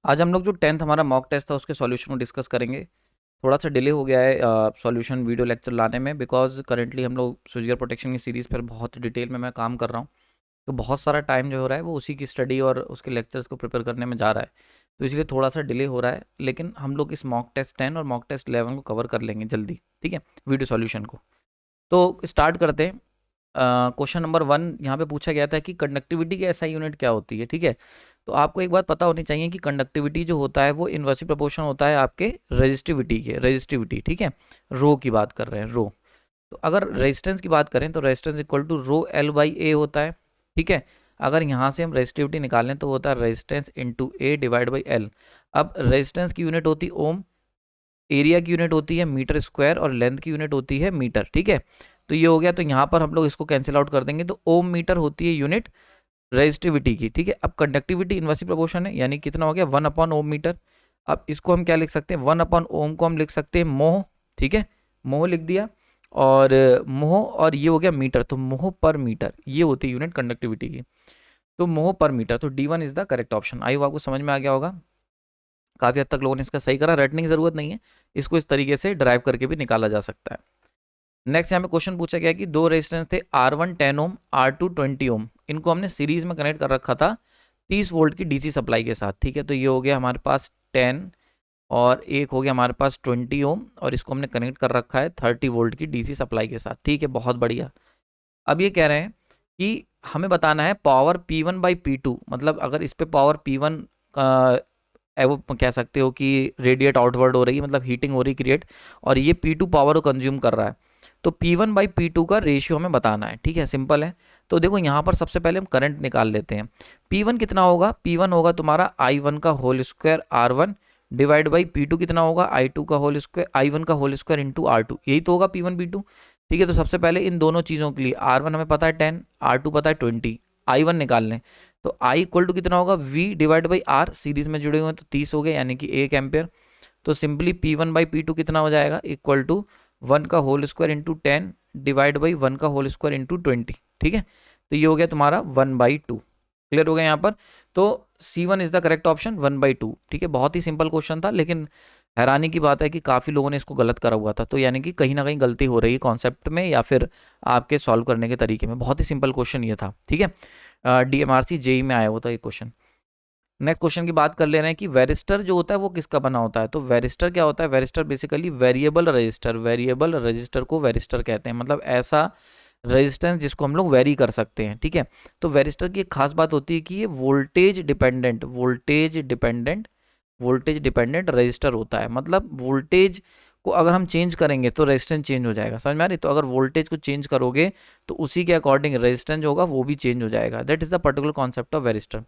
आज हम लोग जो 10th हमारा मॉक टेस्ट था उसके सॉल्यूशन को डिस्कस करेंगे। थोड़ा सा डिले हो गया है सॉल्यूशन वीडियो लेक्चर लाने में, बिकॉज करेंटली हम लोग स्विचगेयर प्रोटेक्शन की सीरीज़ पर बहुत डिटेल में मैं काम कर रहा हूँ। तो बहुत सारा टाइम जो हो रहा है वो उसी की स्टडी और उसके लेक्चर्स को प्रिपेयर करने में जा रहा है, तो इसलिए थोड़ा सा डिले हो रहा है। लेकिन हम लोग इस मॉक टेस्ट 10 और मॉक टेस्ट 11 को कवर कर लेंगे जल्दी, ठीक है, वीडियो सॉल्यूशन को। तो स्टार्ट करते हैं। क्वेश्चन नंबर 1 यहाँ पे पूछा गया था कि कंडक्टिविटी की एसआई यूनिट क्या होती है, ठीक है। तो आपको एक बात पता होनी चाहिए कि कंडक्टिविटी जो होता है वो इन्वर्सली प्रोपोर्शनल होता है आपके रेजिस्टिविटी, ठीक है। रो की बात कर रहे हैं, रो। तो अगर रेजिस्टेंस की बात करें तो resistance equal to rho L by A होता है, ठीक है। अगर यहाँ से हम रेजिस्टिविटी निकालें तो होता है resistance into A divide by L. अब रेजिस्टेंस की यूनिट होती है ओम, एरिया की यूनिट होती है मीटर स्क्वायर और लेंथ की यूनिट होती है मीटर, ठीक है। तो ये हो गया, तो यहाँ पर हम लोग इसको कैंसिल आउट कर देंगे, तो ओम मीटर होती है यूनिट रेजिस्टिविटी की, ठीक है। अब कंडक्टिविटी इनवर्सली प्रोपोर्शन है, यानी कितना हो गया 1 अपॉन ओम मीटर। अब इसको हम क्या लिख सकते हैं, 1 अपॉन ओम को हम लिख सकते हैं मोह, ठीक है, मोह लिख दिया। और मोह और ये हो गया मीटर, तो मोह पर मीटर ये होती है यूनिट कंडक्टिविटी की। तो मोह पर मीटर, तो D1 is the correct option. I hope आपको समझ में आ गया होगा। काफ़ी हद तक लोगों ने इसका सही करा, रटने की जरूरत नहीं है, इसको इस तरीके से ड्राइव करके भी निकाला जा सकता है। नेक्स्ट यहाँ पे क्वेश्चन पूछा गया कि दो रेजिस्टेंस थे R1 10 ओम, R2 20 ओम, इनको हमने सीरीज में कनेक्ट कर रखा था 30 वोल्ट की डीसी सप्लाई के साथ, ठीक है। तो ये हो गया हमारे पास 10 और एक हो गया हमारे पास 20 ओम, और इसको हमने कनेक्ट कर रखा है 30 वोल्ट की डीसी सप्लाई के साथ, ठीक है, बहुत बढ़िया। अब ये कह रहे हैं कि हमें बताना है पावर P1/P2, मतलब अगर इस पे पावर P1 वो कह सकते हो कि रेडिएट आउटवर्ड हो रही है, मतलब हीटिंग हो रही क्रिएट, और ये P2 पावर को कंज्यूम कर रहा है, तो P1/P2 का रेशियो हमें बताना है, ठीक है, सिंपल है। तो देखो यहाँ पर सबसे पहले हम करंट निकाल लेते हैं। P1 कितना होगा, P1 होगा तुम्हारा I1 का whole square R1 divide by P2 कितना होगा I2 का होल स्क्वायर, I1 का होल स्क्वायर इंटू R2, यही तो होगा P1/P2, ठीक है। तो सबसे पहले इन दोनों चीज़ों के लिए R1 हमें पता है 10, R2 पता है 20, I1 निकाल लें। तो I इक्वल टू कितना होगा V divide by R, series में जुड़े हुए हैं तो 30 हो गए, यानी कि 1 एम्पेयर। तो सिंपली P1/P2 कितना हो जाएगा, इक्वल टू 1 का whole square into 10 divide by 1 का होल स्क्वायर इंटू 20, ठीक है। तो ये हो गया तुम्हारा 1/2। क्लियर हो गया यहाँ पर। तो C1 is the correct option, 1/2, ठीक है। बहुत ही सिंपल क्वेश्चन था, लेकिन हैरानी की बात है कि काफ़ी लोगों ने इसको गलत करा हुआ था, तो यानी कि कहीं ना कहीं गलती हो रही है कॉन्सेप्ट में या फिर आपके सॉल्व करने के तरीके में। बहुत ही सिंपल क्वेश्चन ये था, ठीक है। DMRC जेई में आया हुआ था ये क्वेश्चन। नेक्स्ट क्वेश्चन की बात कर ले रहे हैं कि वेरिस्टर जो होता है वो किसका बना होता है। तो वेरिस्टर क्या होता है, varistor basically variable resistor, variable resistor को वेरिस्टर कहते हैं, मतलब ऐसा रेजिस्टेंस जिसको हम लोग वेरी कर सकते हैं, ठीक है। तो वेरिस्टर की एक खास बात होती है कि ये वोल्टेज डिपेंडेंट रजिस्टर होता है, मतलब वोल्टेज को अगर हम चेंज करेंगे तो रेजिस्टेंस चेंज हो जाएगा, समझ में आ रही। तो अगर वोल्टेज को चेंज करोगे तो उसी के अकॉर्डिंग रेजिस्टेंस होगा वो भी चेंज हो जाएगा। That is the particular concept of varistor.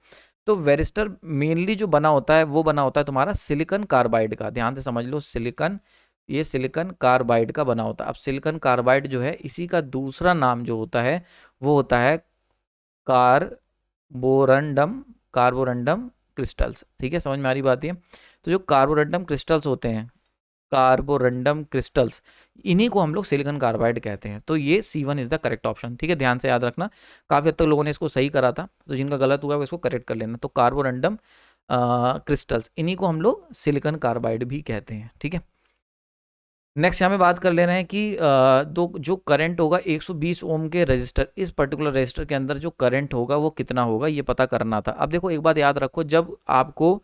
तो वेरिस्टर मेनली जो बना होता है वो बना होता है तुम्हारा सिलिकॉन कार्बाइड का, ध्यान से समझ लो, सिलिकॉन, ये सिलिकॉन कार्बाइड का बना होता है। अब सिलिकॉन कार्बाइड जो है इसी का दूसरा नाम जो होता है वो होता है कार्बोरंडम, कार्बोरंडम क्रिस्टल्स, ठीक है, समझ में आ रही बात ये। तो जो कार्बोरंडम क्रिस्टल्स होते हैं, कार्बोरंडम क्रिस्टल्स, इन्हीं को हम लोग सिलिकॉन कार्बाइड कहते हैं। तो ये C1 is the correct option, ठीक है, ध्यान से याद रखना। काफ़ी हद तक लोगों ने इसको सही करा था, तो जिनका गलत हुआ है वो इसको करेक्ट कर लेना। तो कार्बोरंडम क्रिस्टल्स, इन्हीं को हम लोग सिलिकॉन कार्बाइड भी कहते हैं, ठीक है। नेक्स्ट यहाँ पे बात कर ले रहे हैं कि दो जो करंट होगा 120 ओम के रजिस्टर, इस पर्टिकुलर रजिस्टर के अंदर जो करंट होगा वो कितना होगा ये पता करना था। अब देखो एक बात याद रखो, जब आपको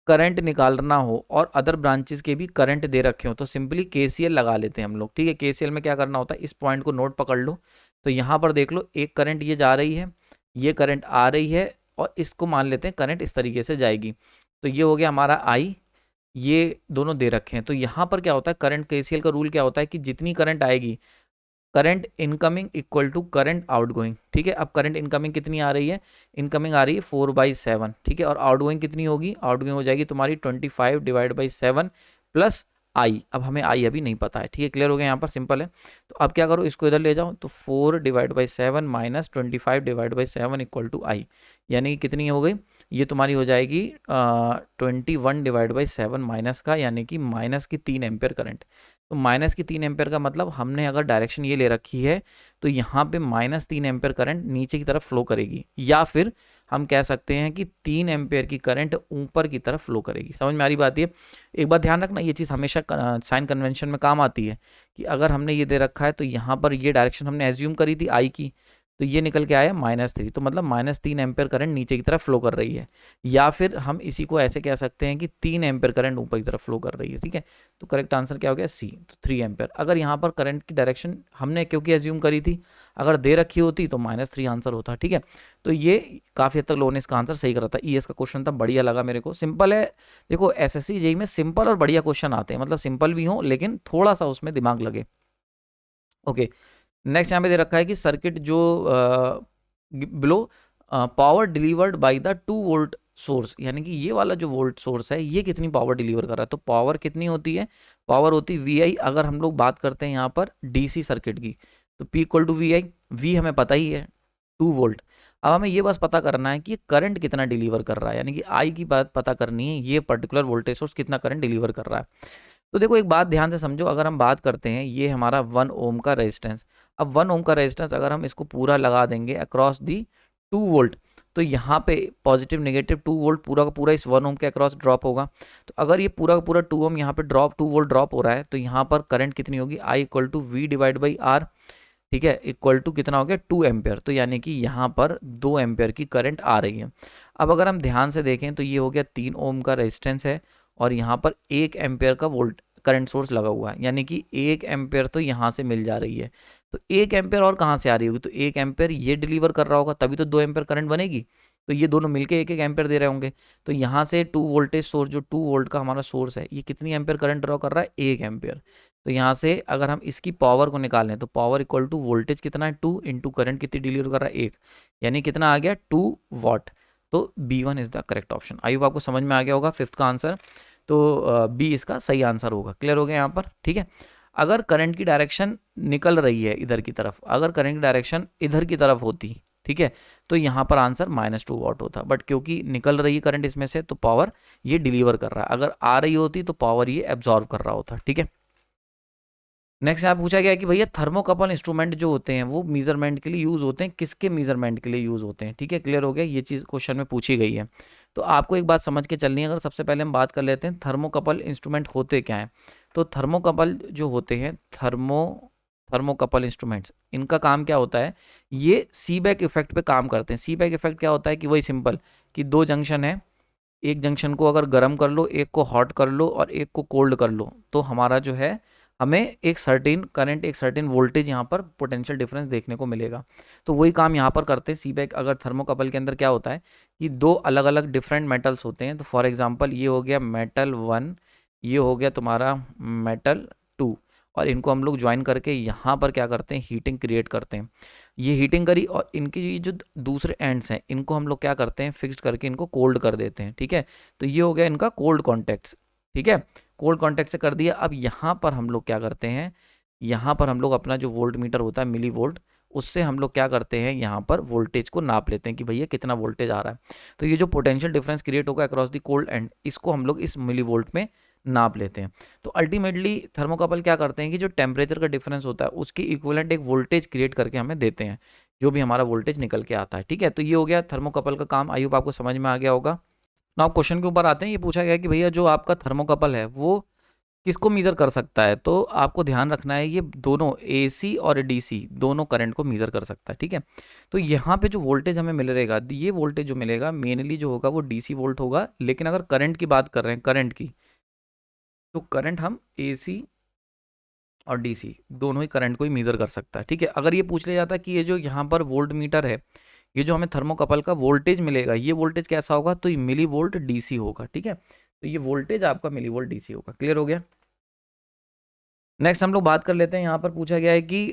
करंट निकालना हो और अदर ब्रांचेस के भी करंट दे रखे हो तो सिंपली KCL लगा लेते हैं हम लोग, ठीक है। KCL में क्या करना होता है, इस पॉइंट को नोट पकड़ लो। तो यहाँ पर देख लो, एक करंट ये जा रही है, ये करंट आ रही है, और इसको मान लेते हैं करंट इस तरीके से जाएगी। तो ये हो गया हमारा I, ये दोनों दे रखे हैं। तो यहाँ पर क्या होता है, करंट KCL का रूल क्या होता है कि जितनी करंट आएगी, current incoming equal to current outgoing, ठीक है। अब करंट इनकमिंग कितनी आ रही है, इनकमिंग आ रही है 4/7, ठीक है, और आउटगोइंग कितनी होगी, आउटगोइंग हो जाएगी तुम्हारी 25 डिवाइड बाई 7 प्लस आई। अब हमें आई अभी नहीं पता है, ठीक है, क्लियर हो गया, यहाँ पर सिंपल है। तो अब क्या करो, इसको इधर ले जाओ, तो 4 divide by 7 minus 25 divide by 7 equal to I, यानी कि कितनी हो गई, ये तुम्हारी हो जाएगी 21 डिवाइड बाई 7 माइनस का, यानी कि माइनस की 3 एम्पेयर करंट। तो माइनस की 3 एम्पेयर का मतलब हमने अगर डायरेक्शन ये ले रखी है तो यहाँ पे -3 एम्पेयर करंट नीचे की तरफ फ्लो करेगी, या फिर हम कह सकते हैं कि 3 एम्पेयर की करंट ऊपर की तरफ फ्लो करेगी। समझ में आ रही बात ये? एक बात ध्यान रखना, ये चीज़ हमेशा साइन कन्वेंशन में काम आती है कि अगर हमने ये दे रखा है तो यहाँ पर ये डायरेक्शन हमने एज्यूम करी थी आई की, तो ये निकल के आया -3, तो मतलब -3 एम्पेयर करंट नीचे की तरफ फ्लो कर रही है। या फिर हम इसी को ऐसे कह सकते हैं कि 3 एम्पेयर करंट ऊपर की तरफ फ्लो कर रही है। ठीक है, तो करेक्ट आंसर क्या हो गया? सी, तो 3 एम्पेयर। अगर यहाँ पर करंट की डायरेक्शन हमने क्योंकि एज्यूम करी थी, अगर दे रखी होती तो -3 आंसर होता। ठीक है, तो ये काफ़ी हद तक लोगों ने इसका आंसर सही करा था। ईएस का क्वेश्चन था, बढ़िया लगा मेरे को, सिंपल है। देखो एसएससी जेईई में सिंपल और बढ़िया क्वेश्चन आते हैं, मतलब सिंपल भी हो लेकिन थोड़ा सा उसमें दिमाग लगे। ओके, नेक्स्ट यहाँ पे दे रखा है कि सर्किट जो below power delivered by the 2 volt source, यानी कि ये वाला जो वोल्ट सोर्स है ये कितनी पावर डिलीवर कर रहा है। तो पावर कितनी होती है? पावर होती है वी आई। अगर हम लोग बात करते हैं यहाँ पर डीसी सर्किट की, तो P equal to V I, V हमें पता ही है 2 वोल्ट। अब हमें ये बस पता करना है कि ये करंट कितना डिलीवर कर रहा है, यानी कि आई की बात पता करनी है, ये पर्टिकुलर वोल्टेज सोर्स कितना करंट डिलीवर कर रहा है। तो देखो एक बात ध्यान से समझो, अगर हम बात करते हैं ये हमारा 1 ओम का रेजिस्टेंस, अब 1 ओम का रेजिस्टेंस अगर हम इसको पूरा लगा देंगे अक्रॉस दी 2 वोल्ट, तो यहाँ पे पॉजिटिव नेगेटिव 2 वोल्ट पूरा का पूरा इस 1 ओम के अक्रॉस ड्रॉप होगा। तो अगर ये पूरा का पूरा 2 ओम यहाँ पे 2 वोल्ट ड्रॉप हो रहा है, तो यहाँ पर करंट कितनी होगी? I equal to V divide by R. ठीक है, इक्वल टू कितना हो गया? 2 एम्पेयर। तो यानी कि यहाँ पर 2 एम्पेयर की करंट आ रही है। अब अगर हम ध्यान से देखें तो ये हो गया 3 ओम का रेजिस्टेंस है और यहाँ पर 1 एम्पेयर का वोल्ट करंट सोर्स लगा हुआ है, यानी कि 1 एम्पेयर तो यहाँ से मिल जा रही है। तो 1 एम्पेयर और कहाँ से आ रही होगी? तो 1 एम्पेयर ये डिलीवर कर रहा होगा, तभी तो 2 एम्पेयर करंट बनेगी। तो ये दोनों मिलके 1 एम्पेयर दे रहे होंगे। तो यहाँ से 2 वोल्टेज सोर्स, जो 2 वोल्ट का हमारा सोर्स है, ये कितनी एम्पेयर करंट ड्रॉ कर रहा है? 1 एम्पेयर। तो यहाँ से अगर हम इसकी पावर को निकालें तो पावर इक्वल टू वोल्टेज कितना है? 2 इंटू करंट कितनी डिलीवर कर रहा है? 1, यानी कितना आ गया? 2 वॉट। तो B1 is the correct option. I hope आपको समझ में आ गया होगा 5th का आंसर। तो बी इसका सही आंसर होगा। क्लियर हो गया यहाँ पर? ठीक है, अगर करंट की डायरेक्शन निकल रही है इधर की तरफ, अगर करंट की डायरेक्शन इधर की तरफ होती, ठीक है, तो यहाँ पर आंसर -2 वॉट होता। बट क्योंकि निकल रही है करंट इसमें से, तो पावर ये डिलीवर कर रहा है। अगर आ रही होती तो पावर ये एब्जॉर्व कर रहा होता। ठीक है, नेक्स्ट यहाँ पूछा गया है कि भैया थर्मोकपल इंस्ट्रूमेंट जो होते हैं वो मेजरमेंट के लिए यूज़ होते हैं, किसके मेजरमेंट के लिए यूज़ होते हैं। ठीक है, क्लियर हो गया, ये चीज़ क्वेश्चन में पूछी गई है। तो आपको एक बात समझ के चलनी है। अगर सबसे पहले हम बात कर लेते हैं थर्मोकपल इंस्ट्रूमेंट होते क्या हैं। तो थर्मोकपल जो होते हैं, थर्मोकपल इंस्ट्रूमेंट्स, इनका काम क्या होता है? ये सीबैक इफेक्ट पे काम करते हैं। सीबैक इफेक्ट क्या होता है कि वही सिंपल कि 2 जंक्शन है, एक जंक्शन को अगर गर्म कर लो, एक को हॉट कर लो और एक को कोल्ड कर लो, तो हमारा जो है हमें एक सर्टेन करंट, एक सर्टेन वोल्टेज यहाँ पर पोटेंशियल डिफरेंस देखने को मिलेगा। तो वही काम यहाँ पर करते हैं सीबैक। अगर थर्मोकपल के अंदर क्या होता है कि 2 अलग अलग डिफरेंट मेटल्स होते हैं। तो फॉर एग्जांपल ये हो गया मेटल 1, ये हो गया तुम्हारा मेटल 2, और इनको हम लोग ज्वाइन करके यहाँ पर क्या करते हैं? हीटिंग क्रिएट करते हैं। ये हीटिंग करी और इनके ये जो दूसरे एंड्स हैं इनको हम लोग क्या करते हैं? फिक्स्ड करके इनको कोल्ड कर देते हैं। ठीक है, तो ये हो गया इनका कोल्ड कॉन्टैक्ट्स। ठीक है, कोल्ड कॉन्टैक्ट से कर दिया। अब यहाँ पर हम लोग क्या करते हैं? यहाँ पर हम लोग अपना जो वोल्ट मीटर होता है मिली वोल्ट, उससे हम लोग क्या करते हैं? यहाँ पर वोल्टेज को नाप लेते हैं कि भैया कितना वोल्टेज आ रहा है। तो ये जो पोटेंशियल डिफरेंस क्रिएट होगा अक्रॉस द कोल्ड एंड, इसको हम लोग इस मिली वोल्ट में नाप लेते हैं। तो अल्टीमेटली थर्मोकपल क्या करते हैं कि जो टेम्परेचर का डिफरेंस होता है उसके इक्विवेलेंट एक वोल्टेज क्रिएट करके हमें देते हैं, जो भी हमारा वोल्टेज निकल के आता है। ठीक है, तो ये हो गया थर्मोकपल का काम। आई होप आपको समझ में आ गया होगा। नाउ क्वेश्चन के ऊपर आते हैं। ये पूछा गया कि भैया जो आपका थर्मोकपल है वो किसको मीज़र कर सकता है। तो आपको ध्यान रखना है ये दोनों AC और DC दोनों करंट को मीज़र कर सकता है। ठीक है, तो यहाँ पे जो वोल्टेज हमें मिलेगा, ये वोल्टेज जो मिलेगा मेनली जो होगा वो DC वोल्ट होगा। लेकिन अगर करंट की बात कर रहे हैं, करंट की, तो करंट हम AC और DC दोनों ही करंट को ही मीज़र कर सकता है। ठीक है, अगर ये पूछ लिया जाता है कि ये जो यहाँ पर वोल्ट मीटर है, ये जो हमें थर्मोकपल का वोल्टेज मिलेगा, ये वोल्टेज कैसा होगा? तो ये मिली वोल्ट DC होगा। ठीक है, तो ये वोल्टेज आपका मिली वोल्ट DC होगा। क्लियर हो गया। नेक्स्ट हम लोग बात कर लेते हैं। यहाँ पर पूछा गया है कि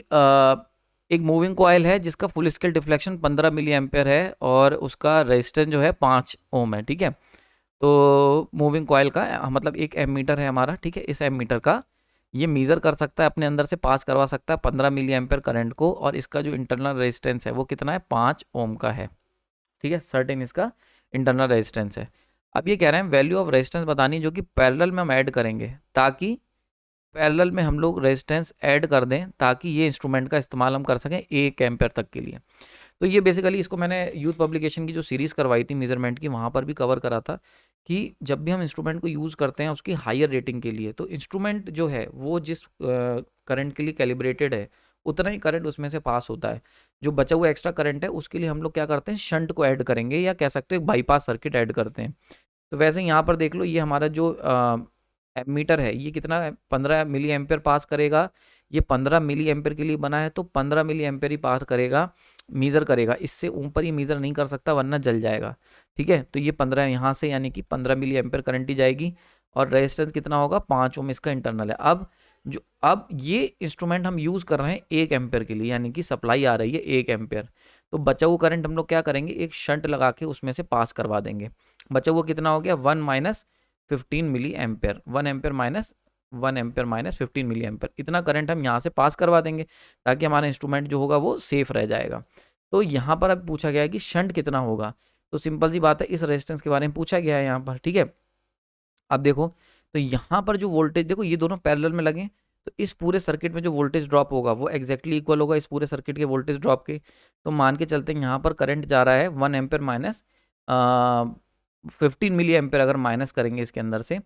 एक मूविंग कॉयल है जिसका full scale deflection 15 milli ampere है और उसका रेजिस्टेंस जो है 5 ओम है। ठीक है, तो मूविंग कॉयल का मतलब एक एमीटर है हमारा। ठीक है, इस एमीटर का ये मीज़र कर सकता है, अपने अंदर से पास करवा सकता है 15 मिली एम्पेयर करंट को, और इसका जो इंटरनल रेजिस्टेंस है वो कितना है? 5 ओम का है। ठीक है, सर्टेन इसका इंटरनल रेजिस्टेंस है। अब ये कह रहे हैं वैल्यू ऑफ रेजिस्टेंस बतानी, जो कि पैरेलल में हम ऐड करेंगे, ताकि पैरेलल में हम लोग रेजिस्टेंस ऐड कर दें ताकि ये इंस्ट्रूमेंट का इस्तेमाल हम कर सकें 1 एम्पेयर तक के लिए। तो ये बेसिकली इसको मैंने यूथ पब्लिकेशन की जो सीरीज़ करवाई थी मेजरमेंट की, वहाँ पर भी कवर करा था कि जब भी हम इंस्ट्रूमेंट को यूज़ करते हैं उसकी हायर रेटिंग के लिए, तो इंस्ट्रूमेंट जो है वो जिस करंट के लिए कैलिब्रेटेड है उतना ही करंट उसमें से पास होता है। जो बचा हुआ एक्स्ट्रा करंट है उसके लिए हम लोग क्या करते हैं, शंट को ऐड करेंगे या कह सकते हैं बाईपास सर्किट ऐड करते हैं। तो वैसे यहाँ पर देख लो, ये हमारा जो एमीटर है ये कितना 15 मिली एम्पेयर पास करेगा। ये 15 मिली एम्पेयर के लिए बना है, तो 15 मिली एम्पेयर ही पास करेगा, मीज़र करेगा। इससे ऊपर ही मीज़र नहीं कर सकता वरना जल जाएगा। ठीक है, तो ये 15 यहाँ से यानी कि 15 मिली एम्पेयर करंट ही जाएगी। और रेजिस्टेंस कितना होगा, 5 ओम इसका इंटरनल है। अब ये इंस्ट्रूमेंट हम यूज़ कर रहे हैं 1 एम्पेयर के लिए, यानी कि सप्लाई आ रही है 1 एम्पेयर। तो बचा हुआ करंट हम लोग क्या करेंगे, एक शंट लगा के उसमें से पास करवा देंगे। बचा हुआ कितना हो गया, 1 minus 15 milli ampere, 1 ampere minus 15 milli ampere, इतना करंट हम यहाँ से पास करवा देंगे ताकि हमारा इंस्ट्रूमेंट जो होगा वो सेफ रह जाएगा। तो यहाँ पर अब पूछा गया है कि शंट कितना होगा, तो सिंपल सी बात है, इस रेजिस्टेंस के बारे में पूछा गया है यहाँ पर। ठीक है, अब देखो, तो यहाँ पर जो वोल्टेज देखो ये दोनों पैरेलल में लगे, तो इस पूरे सर्किट में जो वोल्टेज ड्रॉप होगा वो एग्जैक्टली इक्वल होगा इस पूरे सर्किट के वोल्टेज ड्रॉप के। तो मान के चलते हैं यहाँ पर करंट जा रहा है 1 एम्पेयर माइनस 15 मिली एम्पेयर, अगर माइनस करेंगे इसके अंदर से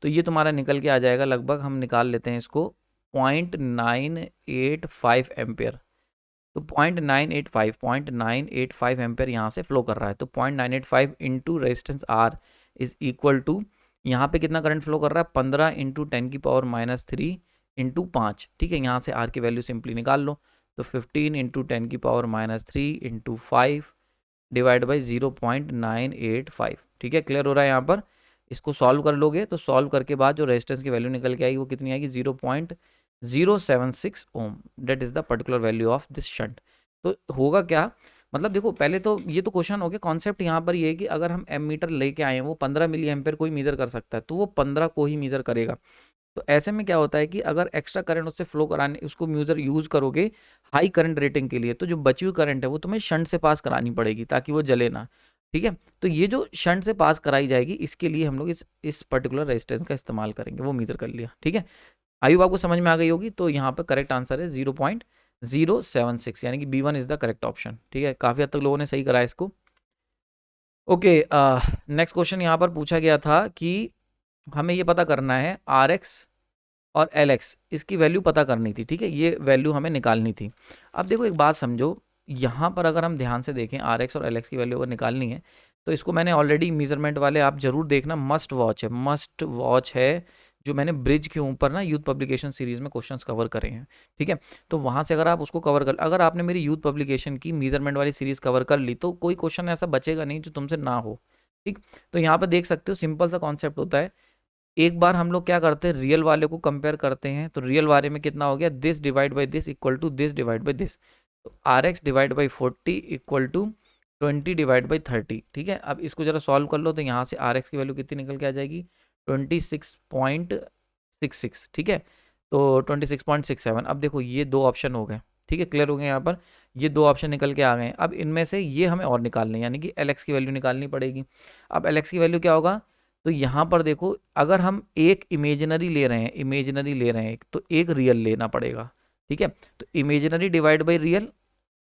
तो ये तुम्हारा निकल के आ जाएगा लगभग, हम निकाल लेते हैं इसको 0.985 एम्पेयर। तो 0.985 एम्पेयर यहाँ से फ्लो कर रहा है। तो 0.985 into resistance R is equal to, यहाँ पे कितना करंट फ्लो कर रहा है, 15 इंटू 10⁻³ इंटू 5। ठीक है, यहाँ से आर की वैल्यू सिंपली निकाल लो। तो 15 इंटू 10⁻³ इंटू 5 डिवाइड बाई 0.985। ठीक है, क्लियर हो रहा है यहाँ पर। इसको सॉल्व कर लोगे तो सॉल्व करके बाद जो रेजिस्टेंस की वैल्यू निकल के आएगी वो कितनी आएगी, 0.076 ohm. That is the particular value of this shunt. तो होगा क्या, मतलब देखो पहले तो ये तो क्वेश्चन हो गया, कॉन्सेप्ट यहाँ पर ये है कि अगर हम एमीटर लेके आए हैं, वो 15 मिली एम्पेयर कोई मीजर कर सकता है, तो वो 15 को ही मीजर करेगा। तो ऐसे में क्या होता है कि अगर एक्स्ट्रा करंट उससे फ्लो कराने उसको मीजर यूज करोगे हाई करंट रेटिंग के लिए, तो जो बची हुई करंट है वो तुम्हें शंट से पास करानी पड़ेगी ताकि वो जले ना। ठीक है, तो ये जो शंट से पास कराई जाएगी इसके लिए हम लोग इस पर्टिकुलर रेजिस्टेंस का इस्तेमाल करेंगे, वो मीजर कर लिया। ठीक है, आयु आपको समझ में आ गई होगी। तो यहाँ पर करेक्ट आंसर है 0.076, यानी कि B1 is the correct option. ठीक है, काफ़ी हद तक लोगों ने सही करा इसको। ओके, नेक्स्ट क्वेश्चन यहाँ पर पूछा गया था कि हमें ये पता करना है RX और LX, इसकी वैल्यू पता करनी थी। ठीक है, ये वैल्यू हमें निकालनी थी। अब देखो एक बात समझो, यहाँ पर अगर हम ध्यान से देखें RX और LX की वैल्यू अगर निकालनी है तो इसको मैंने ऑलरेडी मेजरमेंट वाले आप जरूर देखना, मस्ट वॉच है जो मैंने ब्रिज के ऊपर ना यूथ पब्लिकेशन सीरीज में क्वेश्चंस कवर करे हैं। ठीक है, तो वहाँ से अगर आप उसको कवर कर, अगर आपने मेरी यूथ पब्लिकेशन की मेजरमेंट वाली सीरीज कवर कर ली तो कोई क्वेश्चन ऐसा बचेगा नहीं जो तुमसे ना हो। ठीक, तो यहाँ पर देख सकते हो सिंपल सा कॉन्सेप्ट होता है। एक बार हम लोग क्या करते हैं, रियल वाले को कंपेयर करते हैं, तो रियल वाले में कितना हो गया, this divide by this equal to this divide by this. तो RX divide by 40 equal to 20 divide by 30। ठीक है, अब इसको जरा सॉल्व कर लो तो यहाँ से RX की वैल्यू कितनी निकल के आ जाएगी, 26.66। ठीक है, तो 26.67। अब देखो ये दो ऑप्शन हो गए। ठीक है, क्लियर हो गए, यहाँ पर ये दो ऑप्शन निकल के आ गए। अब इनमें से ये हमें और निकालने, यानी कि LX की वैल्यू निकालनी पड़ेगी। अब LX की वैल्यू क्या होगा, तो यहाँ पर देखो अगर हम एक इमेजिनरी ले रहे हैं तो एक रियल लेना पड़ेगा। ठीक है, तो imaginary divide by real,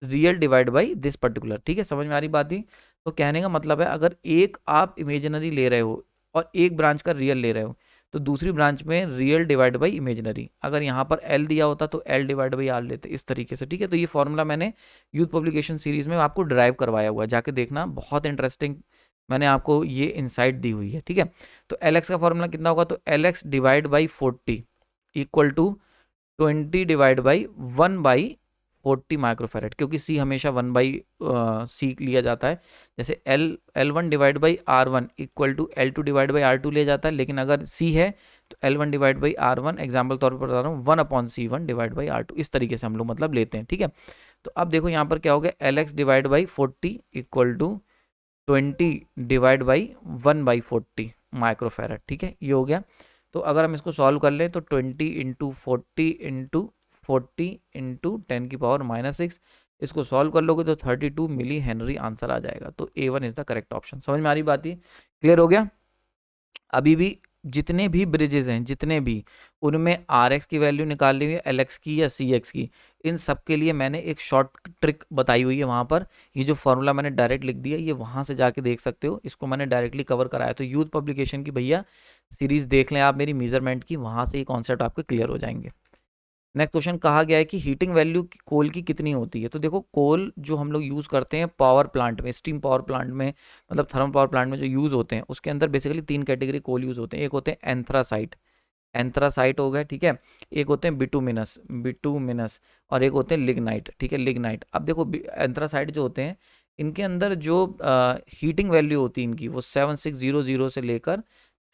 real divide by this particular. ठीक है, समझ में आ रही बात ही। तो कहने का मतलब है अगर एक आप इमेजिनरी ले रहे हो और एक ब्रांच का रियल ले रहे हो तो दूसरी ब्रांच में रियल डिवाइड बाई इमेजिनरी, अगर यहाँ पर L दिया होता तो L डिवाइड बाई R लेते, इस तरीके से। ठीक है, तो ये फॉर्मूला मैंने यूथ पब्लिकेशन सीरीज में आपको ड्राइव करवाया हुआ है, जाके देखना, बहुत इंटरेस्टिंग मैंने आपको ये इनसाइट दी हुई है। ठीक है, तो LX का फॉर्मूला कितना होगा, तो LX divide by 40 equal to 20 divide by 1/40 microfarad, क्योंकि C हमेशा 1/C लिया जाता है। जैसे L1 divide by R1 equal to L2 divide by R2 लिया जाता है, लेकिन अगर C है तो L1 divide by R1, example तौर पर बता रहा हूँ, 1/C1 डिवाइड बाई R2, इस तरीके से हम लोग मतलब लेते हैं। ठीक है, तो अब देखो यहाँ पर क्या हो गया, LX divide by 40 equal to 20 divide by 1/40 microfarad. ठीक है, ये हो गया। तो अगर हम इसको सॉल्व कर लें तो 20 इंटू 40 इंटू 40 इंटू 10⁻⁻6, इसको सॉल्व कर लोगे तो 32 मिली हेनरी आंसर आ जाएगा। तो A1 is the correct option. समझ में आ रही बात ही, क्लियर हो गया। अभी भी जितने भी ब्रिजेस हैं, जितने भी, उनमें आर एक्स की वैल्यू निकाल ली हुई है, एल एक्स की या सी एक्स की, इन सब के लिए मैंने एक शॉर्ट ट्रिक बताई हुई है वहाँ पर। ये जो फॉर्मूला मैंने डायरेक्ट लिख दिया, ये वहाँ से जाके देख सकते हो, इसको मैंने डायरेक्टली कवर कराया। तो यूथ पब्लिकेशन की भैया सीरीज़ देख लें आप मेरी मेजरमेंट की, वहाँ से ये कॉन्सेप्ट आपके क्लियर हो जाएंगे। नेक्स्ट क्वेश्चन कहा गया है कि हीटिंग वैल्यू कोल की कितनी होती है। तो देखो, कोल जो हम लोग यूज़ करते हैं पावर प्लांट में, स्टीम पावर प्लांट में, मतलब थर्मल पावर प्लांट में जो यूज़ होते हैं, उसके अंदर बेसिकली 3 कैटेगरी कोल यूज़ होते हैं। एक होते हैं एंथ्रासाइट, एंथ्रासाइट हो गए, ठीक है। एक होते हैं बिटुमिनस, बिटुमिनस, और एक होते हैं लिग्नाइट, ठीक है, लिग्नाइट। अब देखो, एंथ्रासाइट जो होते हैं, इनके अंदर जो हीटिंग वैल्यू होती है इनकी, वो 7600 से लेकर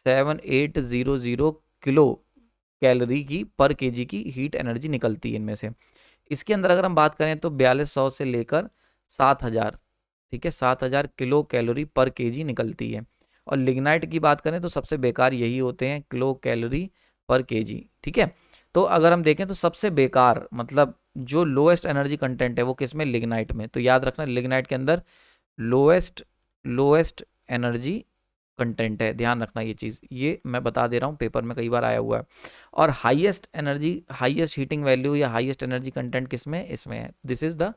7800 किलो कैलोरी की पर केजी की हीट एनर्जी निकलती है इनमें से। इसके अंदर अगर हम बात करें तो 4200 से लेकर 7000, ठीक है, 7000 किलो कैलोरी पर केजी निकलती है। और लिग्नाइट की बात करें तो सबसे बेकार यही होते हैं, किलो कैलोरी पर केजी, ठीक है। तो अगर हम देखें तो सबसे बेकार, मतलब जो लोएस्ट एनर्जी कंटेंट है वो किस में, लिग्नाइट में। तो याद रखना, लिग्नाइट के अंदर लोएस्ट लोएस्ट एनर्जी कंटेंट है, ध्यान रखना ये चीज़, ये मैं बता दे रहा हूँ, पेपर में कई बार आया हुआ है। और highest energy, highest heating value या हाईएस्ट एनर्जी कंटेंट किसमें, इसमें है। This is the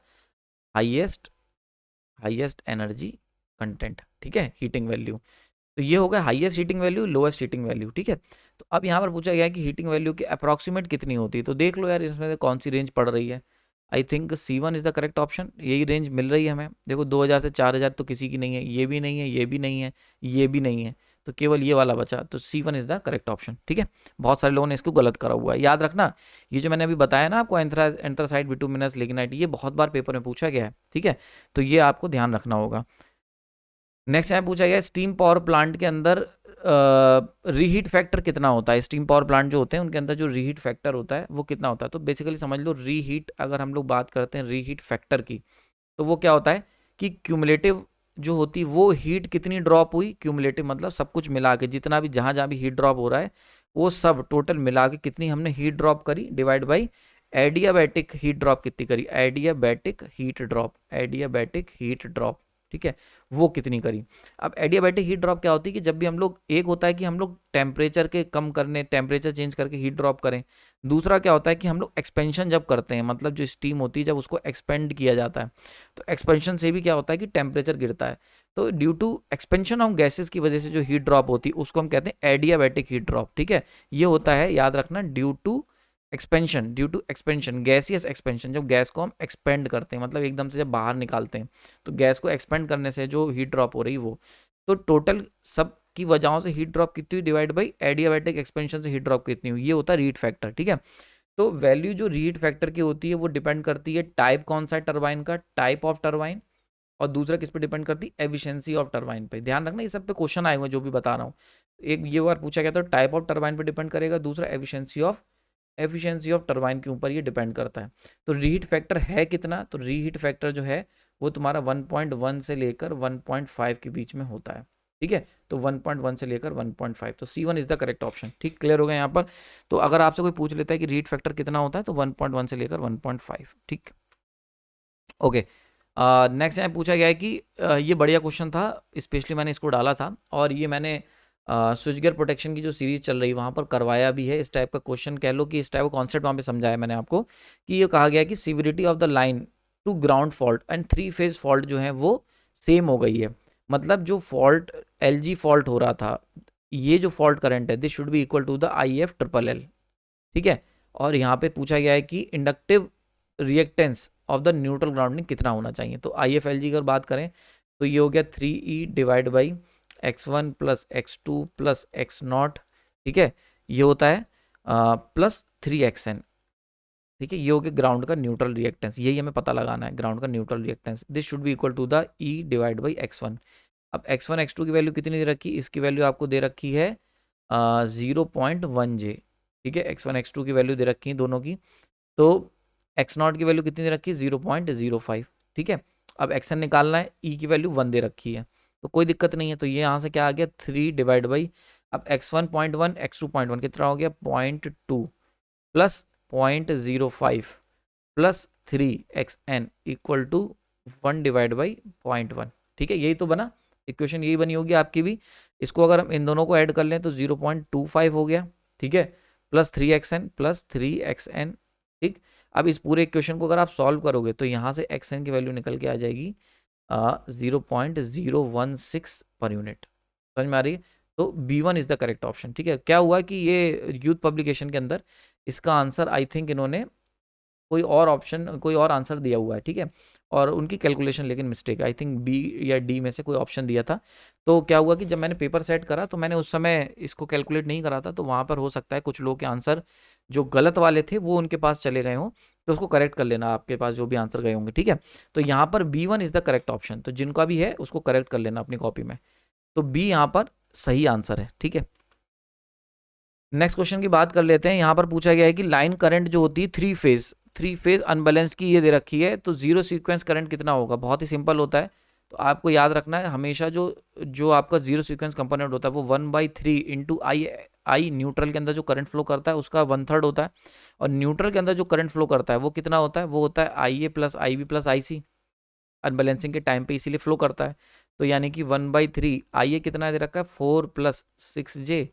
highest highest energy content, ठीक है, हीटिंग वैल्यू। तो ये होगा highest heating value, lowest heating value, ठीक है। तो अब यहाँ पर पूछा गया है कि हीटिंग वैल्यू की अप्रॉक्सीमेट कितनी होती है। तो देख लो यार, इसमें से कौन सी रेंज पड़ रही है। I think C1 is the correct option, यही रेंज मिल रही है हमें। देखो 2000 से 4000 तो किसी की नहीं है, ये भी नहीं है, ये भी नहीं है, ये भी नहीं है, तो केवल ये वाला बचा। तो C1 is the correct option, ठीक है। बहुत सारे लोगों ने इसको गलत करा हुआ है, याद रखना। ये जो मैंने अभी बताया ना आपको, एंथ्रासाइट, बिटुमिनस, लिग्नाइट, ये बहुत बार पेपर में पूछा गया है, ठीक है। तो ये आपको ध्यान रखना होगा। नेक्स्ट यहाँ पूछा गया स्टीम पावर प्लांट के अंदर रीहीट फैक्टर कितना होता है। स्टीम पावर प्लांट जो होते हैं उनके अंदर जो रीहीट फैक्टर होता है वो कितना होता है। तो बेसिकली समझ लो, रीहीट, अगर हम लोग बात करते हैं रीहीट फैक्टर की, तो वो क्या होता है कि क्यूमुलेटिव जो होती है वो हीट कितनी ड्रॉप हुई, क्यूमुलेटिव मतलब सब कुछ मिला के, जितना भी जहाँ जहाँ भी हीट ड्रॉप हो रहा है वो सब टोटल मिला के कितनी हमने हीट ड्रॉप करी, divide by adiabatic heat drop कितनी करी, adiabatic heat drop, adiabatic heat drop, ठीक है, वो कितनी करी। अब एडियाबैटिक हीट ड्रॉप क्या होती है कि जब भी हम लोग, एक होता है कि हम लोग टेम्परेचर के कम करने, टेम्परेचर चेंज करके हीट ड्रॉप करें। दूसरा क्या होता है कि हम लोग एक्सपेंशन जब करते हैं, मतलब जो स्टीम होती है जब उसको एक्सपेंड किया जाता है, तो एक्सपेंशन से भी क्या होता है कि टेम्परेचर गिरता है। तो due to expansion of gases की वजह से जो हीट ड्रॉप होती है उसको हम कहते हैं एडियाबैटिक हीट ड्रॉप, ठीक है। ये होता है, याद रखना, due to expansion, due to expansion, gaseous expansion, जब गैस को हम एक्सपेंड करते हैं, मतलब एकदम से जब बाहर निकालते हैं, तो गैस को एक्सपेंड करने से जो हीट ड्रॉप हो रही वो, तो टोटल सब की वजहों से हीट ड्रॉप कितनी हुई, डिवाइड बाई एडियाबैटिक एक्सपेंशन से हीट ड्रॉप कितनी हुई, ये होता है रीहीट फैक्टर, ठीक है। तो वैल्यू जो रीहीट फैक्टर की होती है वो डिपेंड करती है टाइप कौन सा है टरबाइन का, टाइप ऑफ टरबाइन, और दूसरा किस पे डिपेंड करती है, एफिशिएंसी ऑफ टरबाइन पे। ध्यान रखना, ये सब पे क्वेश्चन आए हुए जो भी बता रहा हूँ। एक ये बार पूछा गया तो टाइप ऑफ टरबाइन पे डिपेंड करेगा, दूसरा एफिशिएंसी ऑफ टरबाइन के ऊपर ये डिपेंड करता है। तो रीहीट फैक्टर है कितना, तो रीहीट फैक्टर जो है वो तुम्हारा 1.1 से लेकर 1.5 के बीच में होता है, ठीक है। तो 1.1 से लेकर 1.5, तो C1 is the correct option, ठीक, क्लियर हो गया यहाँ पर। तो अगर आपसे कोई पूछ लेता है कि रीहीट फैक्टर कितना होता है, तो 1.1 से लेकर 1.5, ठीक, ओके। नेक्स्ट यहाँ पूछा गया है कि ये बढ़िया क्वेश्चन था, स्पेशली मैंने इसको डाला था, और ये मैंने स्विच गियर प्रोटेक्शन की जो सीरीज चल रही है वहाँ पर करवाया भी है। इस टाइप का क्वेश्चन कह लो कि इस टाइप का कॉन्सेप्ट वहाँ पे समझाया मैंने आपको, कि ये कहा गया है कि severity of the line to ground fault and 3 phase fault जो है वो सेम हो गई है। मतलब जो फॉल्ट LG फॉल्ट हो रहा था, ये जो फॉल्ट करंट है, this should be equal to the IF/L, ठीक है। और यहाँ पे पूछा गया है कि inductive reactance of the neutral grounding कितना होना चाहिए। तो IFLG अगर बात करें तो ये हो गया 3E divide by x1 plus x2 plus x0, ठीक है, ये होता है प्लस 3xn, ठीक है। ये हो गया ग्राउंड का न्यूट्रल रिएक्टेंस, यही हमें पता लगाना है, ग्राउंड का neutral reactance. This should be equal to the E divide by x1। अब x1 x2 की वैल्यू कितनी दे रखी, इसकी वैल्यू आपको दे रखी है 0.1 J, ठीक है। x1 x2 की वैल्यू दे रखी है दोनों की। तो x0 की वैल्यू कितनी दे रखी है, 0.05, ठीक है। अब xn निकालना है, E की वैल्यू 1 दे रखी है, तो कोई दिक्कत नहीं है। तो ये यहाँ से क्या आ गया, 3 डिवाइड बाई, अब x1.1 x2.1 कितना हो गया, 0.2 plus 0.05 plus 3xn equal to 1 divide by 0.1, ठीक है। यही तो बना इक्वेशन, यही बनी होगी आपकी भी। इसको अगर हम इन दोनों को ऐड कर लें तो 0.25 हो गया, ठीक है, प्लस 3xn, ठीक। अब इस पूरे इक्वेशन को अगर आप सॉल्व करोगे तो यहाँ से xn की वैल्यू निकल के आ जाएगी 0.016 पर यूनिट। समझ में आ रही है? तो B1 is the correct option, ठीक है। क्या हुआ कि ये यूथ पब्लिकेशन के अंदर इसका आंसर आई थिंक इन्होंने कोई और ऑप्शन, कोई और आंसर दिया हुआ है, ठीक है, और उनकी कैलकुलेशन लेकिन मिस्टेक, आई थिंक बी या डी में से कोई ऑप्शन दिया था। तो क्या हुआ कि जब मैंने पेपर सेट करा तो मैंने उस समय इसको कैलकुलेट नहीं करा था, तो वहाँ पर हो सकता है कुछ लोग के आंसर जो गलत वाले थे वो उनके पास चले गए हों, तो उसको करेक्ट कर लेना आपके पास जो भी आंसर गए होंगे, ठीक है। तो यहाँ पर B1 is the correct option, तो जिनका भी है उसको करेक्ट कर लेना अपनी कॉपी में। तो बी यहाँ पर सही आंसर है, ठीक है। नेक्स्ट क्वेश्चन की बात कर लेते हैं। यहाँ पर पूछा गया है कि लाइन करंट जो होती है थ्री फेज अनबैलेंस की ये दे रखी है, तो जीरो सीक्वेंस करंट कितना होगा। बहुत ही सिंपल होता है, तो आपको याद रखना है हमेशा जो जो आपका जीरो सीक्वेंस कंपोनेंट होता है वो 1/3 इंटू आई न्यूट्रल के अंदर जो करंट फ्लो करता है उसका 1/3 होता है, और न्यूट्रल के अंदर जो करंट फ्लो करता है वो कितना होता है, वो होता है IA plus IB plus IC। Unbalancing के टाइम पे इसीलिए फ्लो करता है, तो यानी कि 1/3 IA कितना दे रखा है 4 plus 6J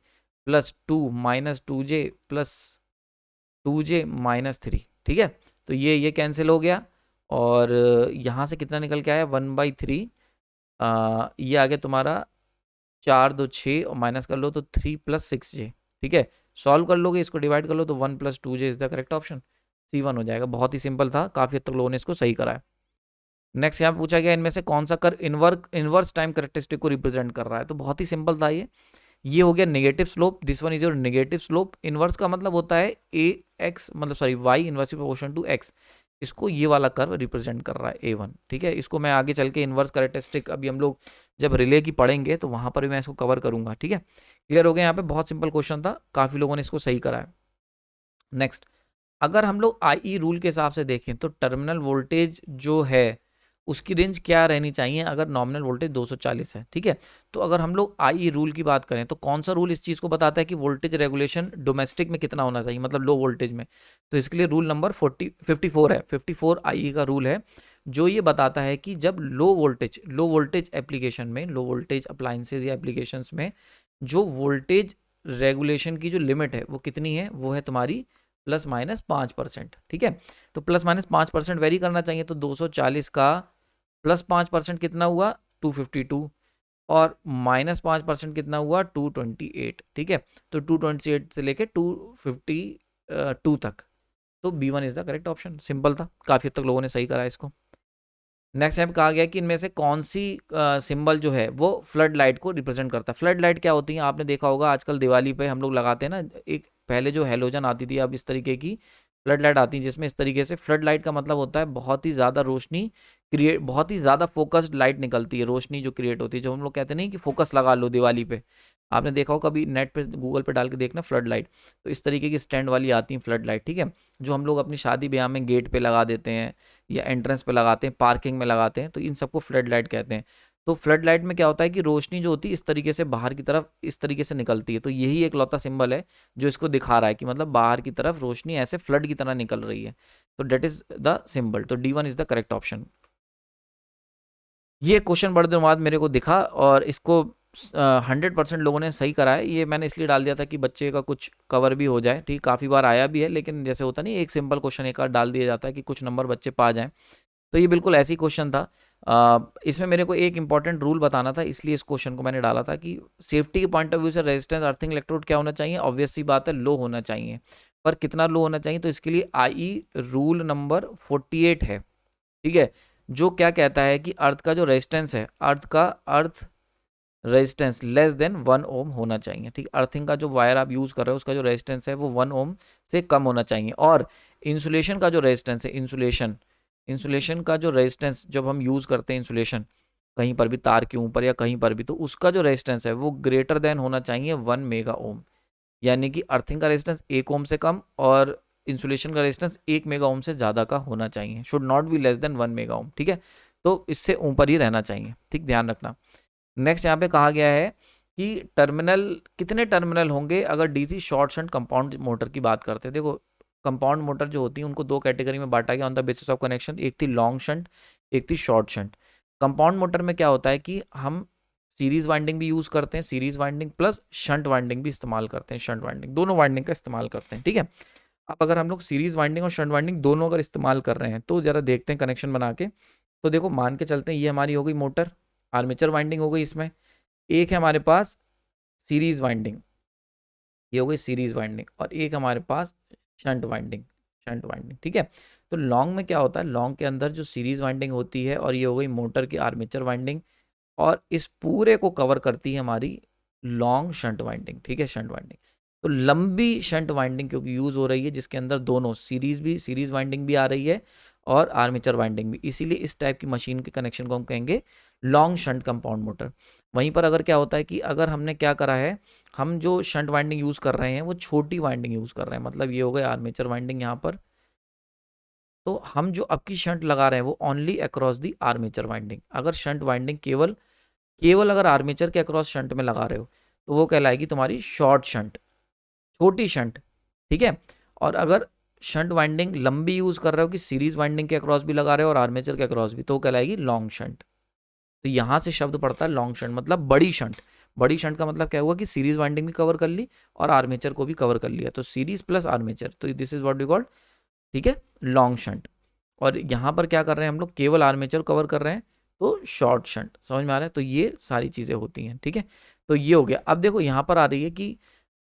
plus 2 minus 2J plus 2J minus 3, ठीक है। तो ये कैंसिल हो गया, और यहाँ से कितना निकल के आया 1/3, ये आ गया तुम्हारा 4 2 6 और माइनस कर लो तो 3 प्लस 6J, ठीक है। सॉल्व कर लोगे, इसको डिवाइड कर लो तो 1 plus 2J is the correct option, C1 हो जाएगा। बहुत ही सिंपल था, काफ़ी हद तक लोगों ने इसको सही करा है। नेक्स्ट यहाँ पूछा गया इनमें से कौन सा कर इनवर्स टाइम करेक्टरिस्टिक को रिप्रेजेंट कर रहा है, तो बहुत ही सिंपल था ये हो गया negative slope, this one is your negative slope. Inverse का मतलब होता है Y inversely proportional to X, इसको ये वाला कर्व रिप्रेजेंट कर रहा है A1, ठीक है। इसको मैं आगे चल के इनवर्स करेक्टरिस्टिक अभी हम लोग जब रिले की पढ़ेंगे तो वहां पर भी मैं इसको कवर करूंगा, ठीक है। क्लियर हो गया? यहाँ पे बहुत सिंपल क्वेश्चन था, काफी लोगों ने इसको सही करा है। नेक्स्ट, अगर हम लोग IE रूल के हिसाब से देखें तो टर्मिनल वोल्टेज जो है उसकी रेंज क्या रहनी चाहिए अगर नॉमिनल वोल्टेज 240 है, ठीक है। तो अगर हम लोग IE रूल की बात करें तो कौन सा रूल इस चीज़ को बताता है कि वोल्टेज रेगुलेशन डोमेस्टिक में कितना होना चाहिए, मतलब लो वोल्टेज में। तो इसके लिए रूल नंबर 54 है, 54 IE का रूल है, जो ये बताता है कि जब लो वोल्टेज एप्लीकेशन में, लो वोल्टेज अप्लाइंसेज या एप्लीकेशंस में जो वोल्टेज रेगुलेशन की जो लिमिट है वो कितनी है, वो है तुम्हारी +-5%, ठीक है। तो +-5% वेरी करना चाहिए, तो 240 का +5% कितना हुआ 252, और -5% कितना हुआ 228, ठीक है। तो 228 से लेके 252 तक, तो B1 is the correct option. Simple था, काफ़ी हद तक लोगों ने सही करा इसको। नेक्स्ट टाइम कहा गया कि इनमें से कौन सी सिंबल जो है वो फ्लड लाइट को रिप्रेजेंट करता है। फ्लड लाइट क्या होती है, आपने देखा होगा आजकल दिवाली पे हम लोग लगाते हैं ना, एक पहले जो हेलोजन आती थी, अब इस तरीके की फ्लड लाइट आती है, जिसमें इस तरीके से फ्लड लाइट का मतलब होता है बहुत ही ज़्यादा रोशनी क्रिएट, बहुत ही ज़्यादा फोकस्ड लाइट निकलती है, रोशनी जो क्रिएट होती है, जो हम लोग कहते नहीं कि फोकस लगा लो दिवाली पे। आपने देखा हो कभी नेट पे गूगल पे डाल के देखना फ्लड लाइट, तो इस तरीके की स्टैंड वाली आती हैं फ्लड लाइट, ठीक है, जो हम लोग अपनी शादी ब्याह में गेट पे लगा देते हैं या एंट्रेंस पे लगाते हैं, पार्किंग में लगाते हैं, तो इन सबको फ्लड लाइट कहते हैं। तो फ्लड लाइट में क्या होता है कि रोशनी जो होती है इस तरीके से बाहर की तरफ इस तरीके से निकलती है, तो यही एक लौता सिंबल है जो इसको दिखा रहा है कि मतलब बाहर की तरफ रोशनी ऐसे फ्लड की तरह निकल रही है, तो डेट इज द सिंबल। तो D1 is the correct option. ये क्वेश्चन बड़े दिनों बाद मेरे को दिखा और इसको 100% लोगों ने सही करा है। ये मैंने इसलिए डाल दिया था कि बच्चे का कुछ कवर भी हो जाए, ठीक। काफ़ी बार आया भी है, लेकिन जैसे होता नहीं एक सिंपल क्वेश्चन एक आध डाल दिया जाता है कि कुछ नंबर बच्चे पा जाएं, तो ये बिल्कुल ऐसी क्वेश्चन था। इसमें मेरे को एक इंपॉर्टेंट रूल बताना था, इसलिए इस क्वेश्चन को मैंने डाला था कि सेफ्टी के पॉइंट ऑफ व्यू से रेजिस्टेंस अर्थिंग इलेक्ट्रोड क्या होना चाहिए, ऑब्वियस सी बात है लो होना चाहिए, पर कितना लो होना चाहिए, तो इसके लिए IE रूल नंबर 48 है, ठीक है, जो क्या कहता है कि अर्थ का जो रेजिस्टेंस है, अर्थ रेजिस्टेंस लेस देन 1 ओम होना चाहिए, ठीक। अर्थिंग का जो वायर आप यूज़ कर रहे हो उसका जो रेजिस्टेंस है वो 1 ओम से कम होना चाहिए, और इंसुलेशन का जो रेजिस्टेंस है, इंसुलेशन का जो रेजिस्टेंस जब हम यूज़ करते हैं इंसुलेशन कहीं पर भी तार के ऊपर या कहीं पर भी, तो उसका जो रेजिस्टेंस है वो ग्रेटर देन होना चाहिए 1 मेगा ओम, यानी कि अर्थिंग का रेजिस्टेंस 1 ओम से कम और इंसुलेशन का रेजिस्टेंस 1 मेगा ओम से ज़्यादा का होना चाहिए, should not be less than 1 mega ohm, ठीक है। तो इससे ऊपर ही रहना चाहिए, ठीक, ध्यान रखना। नेक्स्ट यहाँ पे कहा गया है कि कितने टर्मिनल होंगे अगर DC short shunt compound motor की बात करते हैं। देखो कंपाउंड मोटर जो होती है उनको दो कैटेगरी में बांटा गया on the basis of connection, एक थी लॉन्ग शंट, एक थी शॉर्ट शंट। कंपाउंड मोटर में क्या होता है कि हम सीरीज वाइंडिंग भी यूज़ करते हैं, series winding plus shunt winding भी इस्तेमाल करते हैं, शंट वाइंडिंग, दोनों वाइंडिंग का इस्तेमाल करते हैं, ठीक है। अब अगर हम लोग सीरीज वाइंडिंग और शंट वाइंडिंग दोनों अगर इस्तेमाल कर रहे हैं तो जरा देखते हैं कनेक्शन बना के। तो देखो मान के चलते हैं ये हमारी हो गई मोटर, आर्मेचर वाइंडिंग हो गई इसमें, एक है हमारे पास सीरीज वाइंडिंग, ये हो गई सीरीज वाइंडिंग, और एक हमारे पास शंट वाइंडिंग, शंट वाइंडिंग, ठीक है। तो लॉन्ग में क्या होता है, लॉन्ग के अंदर जो सीरीज वाइंडिंग होती है और ये हो गई मोटर की आर्मेचर वाइंडिंग, और इस पूरे को कवर करती है हमारी लॉन्ग शंट वाइंडिंग, ठीक है, शंट वाइंडिंग। तो लंबी शंट वाइंडिंग क्योंकि यूज हो रही है जिसके अंदर दोनों सीरीज वाइंडिंग भी आ रही है और आर्मेचर वाइंडिंग भी, इसीलिए इस टाइप की मशीन के कनेक्शन को हम कहेंगे लॉन्ग शंट कंपाउंड मोटर। वहीं पर अगर क्या होता है कि अगर हमने क्या करा है, हम जो शंट वाइंडिंग यूज कर रहे हैं वो छोटी वाइंडिंग यूज कर रहे हैं, मतलब ये हो गया आर्मेचर वाइंडिंग यहाँ पर, तो हम जो अब की शंट लगा रहे हैं वो only across the armature winding. अगर शंट वाइंडिंग केवल केवल अगर आर्मेचर के अक्रॉस शंट में लगा रहे हो तो वो कहलाएगी तुम्हारी शॉर्ट शंट, छोटी शंट, ठीक है। और अगर शंट वाइंडिंग लंबी यूज कर रहे हो कि सीरीज वाइंडिंग के अक्रॉस भी लगा रहे हो और आर्मेचर के अक्रॉस भी, तो वो कहलाएगी लॉन्ग शंट। तो यहाँ से शब्द पड़ता है लॉन्ग शंट, मतलब बड़ी शंट। बड़ी शंट का मतलब क्या हुआ कि सीरीज वाइंडिंग भी कवर कर ली और आर्मेचर को भी कवर कर लिया, तो सीरीज प्लस आर्मेचर, तो this is what we called, ठीक है, लॉन्ग शंट। और यहाँ पर क्या कर रहे हैं हम लोग, केवल आर्मेचर कवर कर रहे हैं, तो शॉर्ट शंट। समझ में आ रहा है, तो ये सारी चीज़ें होती हैं, ठीक है। तो ये हो गया। अब देखो यहाँ पर आ रही है कि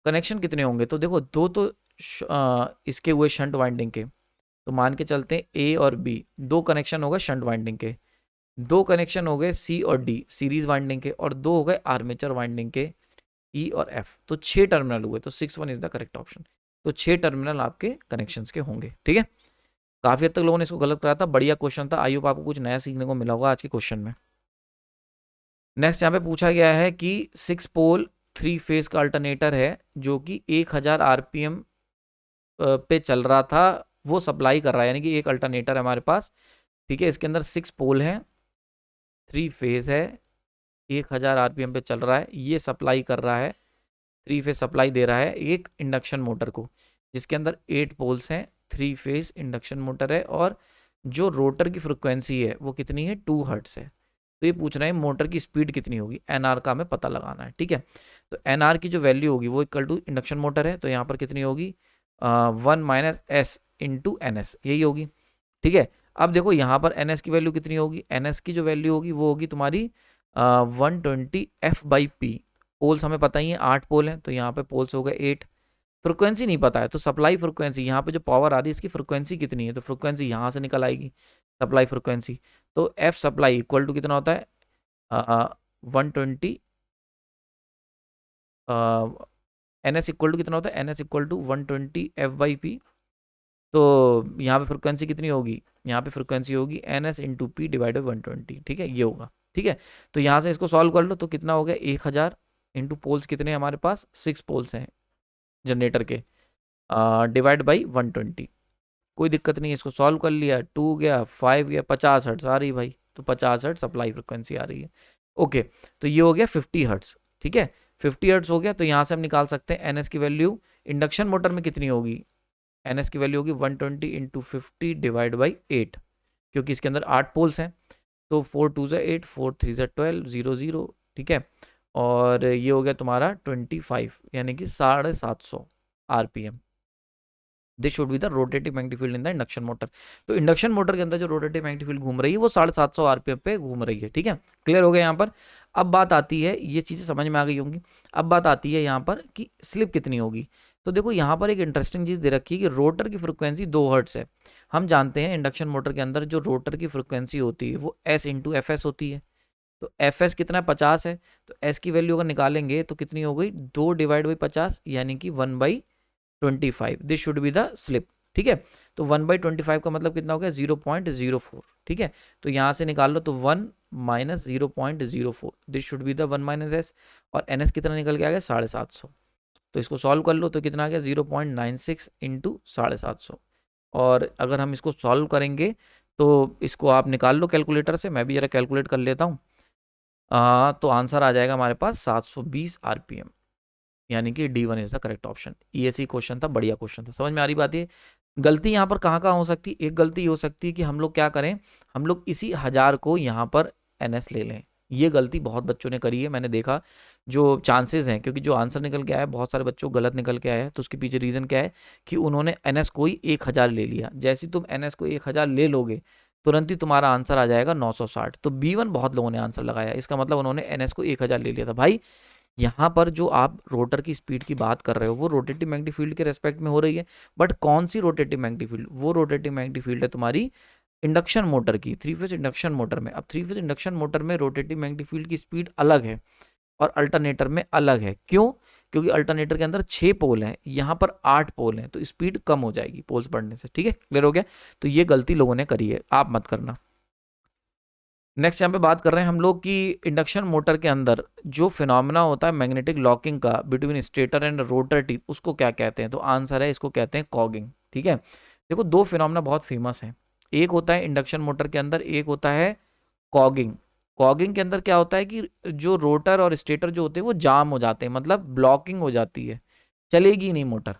कनेक्शन कितने होंगे, तो देखो दो तो इसके हुए शंट वाइंडिंग के, तो मान के चलते हैं ए और बी, दो कनेक्शन हो गए शंट वाइंडिंग के, दो कनेक्शन हो गए सी और डी सीरीज वाइंडिंग के, और दो हो गए आर्मेचर वाइंडिंग के ई और एफ, तो 6 टर्मिनल हुए, तो 6 1 इज द करेक्ट ऑप्शन। तो 6 टर्मिनल आपके कनेक्शंस के होंगे, ठीक है। काफी हद तक लोगों ने इसको गलत कराया था, बढ़िया क्वेश्चन था, आई होप आपको कुछ नया सीखने को मिला होगा आज के क्वेश्चन में। नेक्स्ट यहाँ पे पूछा गया है कि 6 पोल 3 फेज का अल्टरनेटर है जो कि 1000 आरपीएम पे चल रहा था, वो सप्लाई कर रहा है, यानी कि एक अल्टरनेटर है हमारे पास, ठीक है, इसके अंदर 6 पोल हैं, 3 फेज है, 1000 आरपीएम पे चल रहा है, ये सप्लाई कर रहा है, 3 फेज सप्लाई दे रहा है एक इंडक्शन मोटर को जिसके अंदर 8 पोल्स हैं, 3 फेज इंडक्शन मोटर है, और जो रोटर की फ्रिक्वेंसी है वो कितनी है, 2 हर्ट्स है। तो ये पूछ रहे हैं मोटर की स्पीड कितनी होगी, एनआर का हमें पता लगाना है, ठीक है। तो एनआर की जो वैल्यू होगी वो इक्वल टू इंडक्शन मोटर है, तो यहाँ पर कितनी होगी, 1 minus S into N S, यही होगी, ठीक है। अब देखो यहाँ पर एन एस की वैल्यू कितनी होगी, एन एस की जो वैल्यू होगी वो होगी तुम्हारी 120 एफ बाई पी। पोल्स हमें पता ही है 8 पोल हैं, तो यहाँ पे पोल्स हो गए 8, फ्रिक्वेंसी नहीं पता है, तो सप्लाई फ्रिक्वेंसी यहाँ पे जो पावर आ रही है इसकी फ्रिक्वेंसी कितनी है, तो फ्रिक्वेंसी यहाँ से निकल आएगी, सप्लाई फ्रिक्वेंसी। तो एफ सप्लाई इक्वल टू कितना होता है, 120, एन एस इक्वल टू कितना होता है, N S equal to 120 F by P. तो यहाँ पे फ्रिक्वेंसी कितनी होगी, यहाँ पे फ्रिक्वेंसी होगी N S into P divide by 120, ठीक है, ये होगा, ठीक है। तो यहाँ से इसको सॉल्व कर लो, तो कितना हो गया 1000 इंटू पोल्स कितने हमारे पास 6 पोल्स हैं जनरेटर के, डिवाइड बाई 120, कोई दिक्कत नहीं है, इसको सॉल्व कर लिया, 2 गया 5 गया, 50 हर्ट्स आ रही भाई, तो 50 हर्ट्स सप्लाई फ्रिक्वेंसी आ रही है, ओके। तो ये हो गया 50 हर्ट्स, ठीक है, 50 हर्ट्स हो गया। तो यहाँ से हम निकाल सकते हैं एनएस की वैल्यू इंडक्शन मोटर में कितनी होगी, एनएस की वैल्यू होगी 120 इंटू 50 डिवाइड बाई 8, क्योंकि इसके अंदर 8 पोल्स हैं, तो 4 2 8, 4 3 12, 0 0, ठीक है, और ये हो गया तुम्हारा 25, यानी कि 750 RPM. This should be the rotative magnetic field in the induction motor. तो इंडक्शन मोटर के अंदर जो रोटेटिव मैग्नेटिक फील्ड घूम रही है वो 750 आरपीएम पे घूम रही है, ठीक है, क्लियर हो गया यहाँ पर। अब बात आती है, ये चीज़ें समझ में आ गई होंगी, अब बात आती है यहाँ पर कि स्लिप कितनी होगी। तो देखो यहाँ पर एक इंटरेस्टिंग चीज़ दे रखी है कि रोटर की फ्रिक्वेंसी 2 हर्ट्स है। हम जानते हैं इंडक्शन मोटर के अंदर जो रोटर की फ्रिक्वेंसी होती है वो एस इंटू एफ एस होती है, तो एफ एस कितना 50 है, तो एस की वैल्यू अगर निकालेंगे तो कितनी हो गई 2 डिवाइड बाई 50, यानी कि 1/25, this should be the slip, ठीक है। तो 1/25 का मतलब कितना हो गया 0.04, ठीक है। तो यहाँ से निकाल लो, तो 1 minus 0.04, this should be the 1 minus S, और एन एस कितना निकल के आ गया 750। तो इसको सॉल्व कर लो, तो कितना आ गया 0.96 इंटू 750, और अगर हम इसको सॉल्व करेंगे तो इसको आप निकाल लो कैलकुलेटर से, मैं भी जरा कैलकुलेट कर लेता हूँ। तो आंसर आ जाएगा हमारे पास 720 आरपीएम, यानी कि D1 is the correct option. ESE question था, बढ़िया क्वेश्चन था, समझ में आ रही बात है। गलती यहाँ पर कहाँ कहाँ हो सकती है, एक गलती हो सकती है कि हम लोग क्या करें, हम लोग इसी 1000 को यहाँ पर NS ले लें, ये गलती बहुत बच्चों ने करी है, मैंने देखा जो चांसेस हैं, क्योंकि जो आंसर निकल के आया है बहुत सारे बच्चों गलत निकल के आया है, तो उसके पीछे रीज़न क्या है कि उन्होंने एनएस को ही 1000 ले लिया। जैसे ही तुम एनएस को 1000 ले लोगे तुरंत ही तुम्हारा आंसर आ जाएगा 960। तो B1 बहुत लोगों ने आंसर लगाया, इसका मतलब उन्होंने एनएस को 1000 ले लिया था। भाई यहाँ पर जो आप रोटर की स्पीड की बात कर रहे हो वो रोटेटिव मैग्नेटिक फील्ड के रेस्पेक्ट में हो रही है, बट कौन सी रोटेटिव मैग्नेटिक फील्ड? वो रोटेटिव मैग्नेटिक फील्ड है तुम्हारी इंडक्शन मोटर की, 3 फेज इंडक्शन मोटर में। अब 3 फेज इंडक्शन मोटर में रोटेटिव मैग्नेटिक फील्ड की स्पीड अलग है और अल्टरनेटर में अलग है। क्यों? क्योंकि अल्टरनेटर के अंदर 6 पोल हैं, यहाँ पर 8 पोल हैं, तो स्पीड कम हो जाएगी पोल्स बढ़ने से। ठीक है, क्लियर हो गया? तो ये गलती लोगों ने करी है, आप मत करना। नेक्स्ट यहाँ पे बात कर रहे हैं हम लोग कि इंडक्शन मोटर के अंदर जो फिनोमेना होता है मैग्नेटिक लॉकिंग का between stator and rotor teeth, उसको क्या कहते हैं? तो आंसर है इसको कहते हैं कॉगिंग। ठीक है, देखो दो फिनोमेना बहुत फेमस हैं, एक होता है इंडक्शन मोटर के अंदर, एक होता है कॉगिंग। कॉगिंग के अंदर क्या होता है कि जो रोटर और स्टेटर जो होते हैं वो जाम हो जाते हैं, मतलब ब्लॉकिंग हो जाती है, चलेगी नहीं मोटर।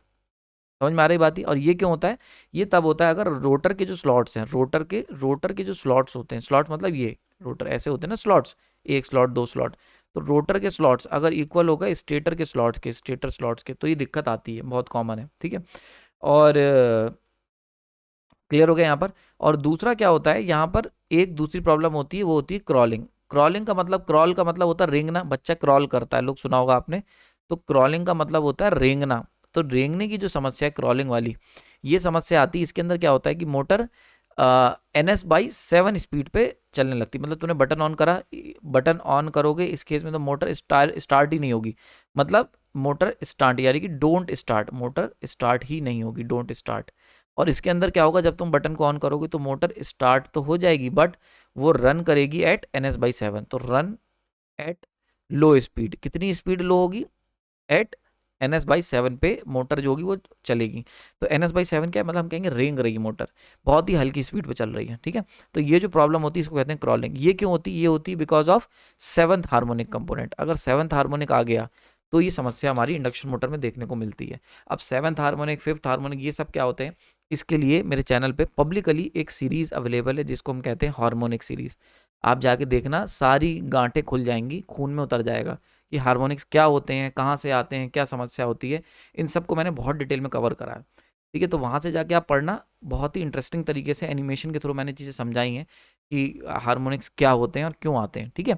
समझ में आ रही बात ही? और ये क्यों होता है? ये तब होता है अगर रोटर के जो स्लॉट्स हैं, रोटर के जो स्लॉट्स होते हैं, स्लॉट मतलब ये रोटर ऐसे होते हैं ना स्लॉट्स, एक स्लॉट दो स्लॉट, तो रोटर के स्लॉट्स अगर इक्वल होगा स्टेटर के स्लॉट्स के, तो ये दिक्कत आती है, बहुत कॉमन है। ठीक है, और क्लियर हो गया यहाँ पर? और दूसरा क्या होता है यहाँ पर, एक दूसरी प्रॉब्लम होती है, वो होती है क्रॉलिंग। क्रॉल का मतलब होता है रेंगना, बच्चा क्रॉल करता है, लोग सुना होगा आपने। तो क्रॉलिंग का मतलब होता है रेंगना। तो रेंगने की जो समस्या है क्रॉलिंग वाली, ये समस्या आती है। इसके अंदर क्या होता है कि मोटर NS/7 स्पीड पे चलने लगती, मतलब तूने बटन ऑन करा, बटन ऑन करोगे इस केस में तो मोटर स्टार्ट ही नहीं होगी, मतलब मोटर स्टार्ट यानी कि डोंट स्टार्ट, मोटर स्टार्ट ही नहीं होगी, डोंट स्टार्ट। और इसके अंदर क्या होगा, जब तुम बटन को ऑन करोगे तो मोटर स्टार्ट तो हो जाएगी, बट वो रन करेगी एट NS/7। तो रन एट लो स्पीड, कितनी स्पीड लो होगी? एट NS/7 पे मोटर जो होगी वो चलेगी। तो NS/7 क्या है, मतलब हम कहेंगे रेंग रही मोटर, बहुत ही हल्की स्पीड पे चल रही है। ठीक है, तो ये जो प्रॉब्लम होती है इसको कहते हैं क्रॉलिंग। ये क्यों होती है? ये होती है because of 7th harmonic component. अगर 7th हार्मोनिक आ गया तो ये समस्या हमारी इंडक्शन मोटर में देखने को मिलती है। अब 7th हार्मोनिक, 5th हार्मोनिक, ये सब क्या होते हैं, इसके लिए मेरे चैनल पे पब्लिकली एक सीरीज अवेलेबल है जिसको हम कहते हैं हार्मोनिक सीरीज। आप जाके देखना, सारी गांठें खुल जाएंगी, खून में उतर जाएगा कि हार्मोनिक्स क्या होते हैं, कहाँ से आते हैं, क्या समस्या होती है। इन सबको मैंने बहुत डिटेल में कवर करा है। ठीक है, तो वहाँ से जाके आप पढ़ना, बहुत ही इंटरेस्टिंग तरीके से एनिमेशन के थ्रू मैंने चीज़ें समझाई हैं कि हार्मोनिक्स क्या होते हैं और क्यों आते हैं। ठीक है,